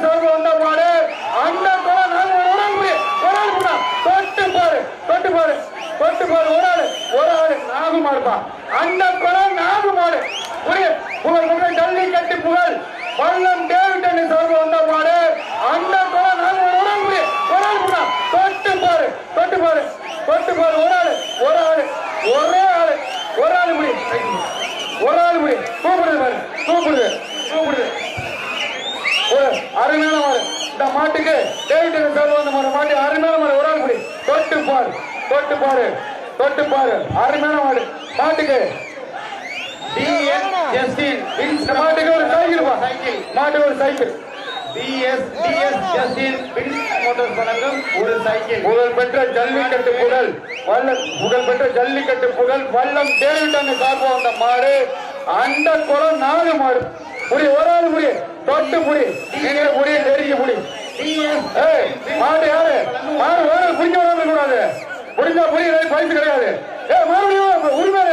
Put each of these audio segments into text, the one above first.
சார்பு வந்த மாடு அந்த குளம் நாங்க ஒரு ஆள் கூட தொட்டு பாரு ஒரு ஆளு நாகுமாடுப்பா அந்த குளம் நாகுமாடு புகழ் ஜல்லிக்கட்டு புகழ் வல்லம் டேவிட் சார்பு வந்த மாடு அந்த குளம் நாங்க ஒரு ஆள் கூட தொட்டு பாரு ஒரு ஆளு முடி கூப்பிடுது அருமையான மாடு இந்த மாட்டுக்கு டேவிட் சார்பு வந்த மாட்டு அருமையான மாடு ஒரு ஆள் முடி தொட்டு பாரு அருமையான மாடு மாட்டுக்கு மாட்டுக்கு ஒரு சைக்கிள் புகழ்பெற்ற ஜல்லிக்கட்டு புகழ் வல்லம் டேவிட் சார்பு வந்த மாடு அந்த குளம் 4 மாடு புடி ஒரு ஆள் புடி தொட்டு புடி நீங்க புடி நெருங்கி புடி மாடு யாரு மாடு ஒரு புடிக்க வராம கூடாது புடிச்சா புடி பரிசு கிடையாது மறுபடியும் உரிமையில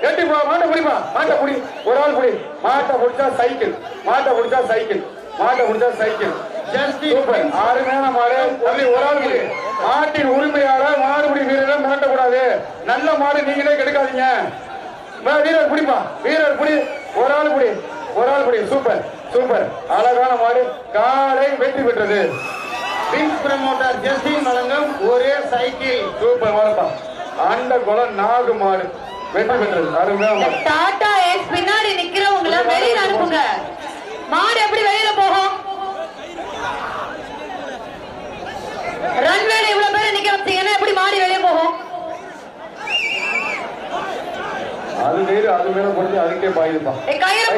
எட்டி போ மாட்டை புடிப்பா மாட்டை புடி ஒரு ஆள் புடி மாட்டை பிடிச்சா சைக்கிள் அருமையான மாடு அப்படி ஒரு ஆள் புடி மாட்டின் உரிமையாளர் மாடுபிடி வீரர் மிரட்டக்கூடாது நல்ல மாடு நீங்களே கெடுக்காதீங்க வீரர் புடிப்பா புடி ஒரு ஆள் புடி சூப்பர் அழகான மாடு காலை வெற்றி பெற்றது பிரமோட்டர் ஜஸ்டின் வழங்கும் ஒரே சைக்கிள் சூப்பர் மாடுப்பா அந்த குளம் 4 மாடு வெற்றி பெற்றது அருமையான டாடா ஏஸ் பின்னாடி நிக்கிறவங்கள வெளியில அனுப்புங்க மாடு எப்படி வெளியில போகும் ரன்வேல இவ்வளவு பேர் நிக்க வச்சீங்கன்னா எப்படி மாடு வெளியே போகும் அது மேல போட்டு அதுக்கே பாயுதுப்பா கயிறு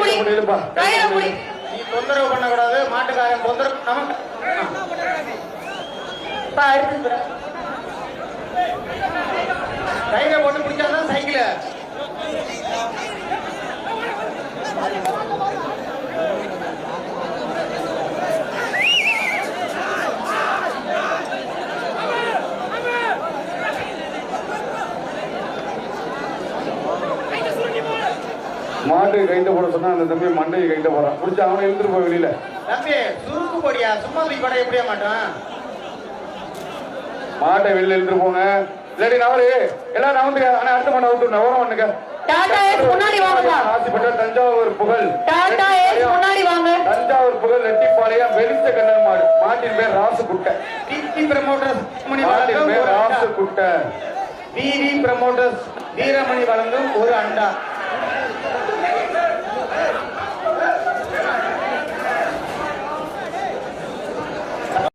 புடி நீ தொந்தரவு பண்ண கூடாது மாட்டுக்காரன் தொந்தரவு கையில போட்டு பிடிச்சாதான் சைக்கிள் மாட்டு கைட்ட போட சொன்னா அந்த தம்பி மண்டையை கைட்ட போறான் புடிச்சா அவனை இழுத்துட்டு போய் வெளியில தம்பி சுருக்கு போடியா சும்மா போய் படம் எப்படியா மாட்டான் மாட்டை வெளியில இழுத்துட்டு போங்க இல்லாடி நவரு எல்லாரும் நவந்துங்க ஆனா அடுத்த மாட்டை விட்டு நவரம் பண்ணுங்க தஞ்சாவூர் புகழ் ரெட்டிப்பாளையம் வெளிச்ச கண்ணன் மாடு மாட்டின் பேர் ராசுகுட்டை மாட்டின் பேர் ராசுகுட்டை வீரி பிரமோட்டர்ஸ் வீரமணி வழங்கும் ஒரு அண்டா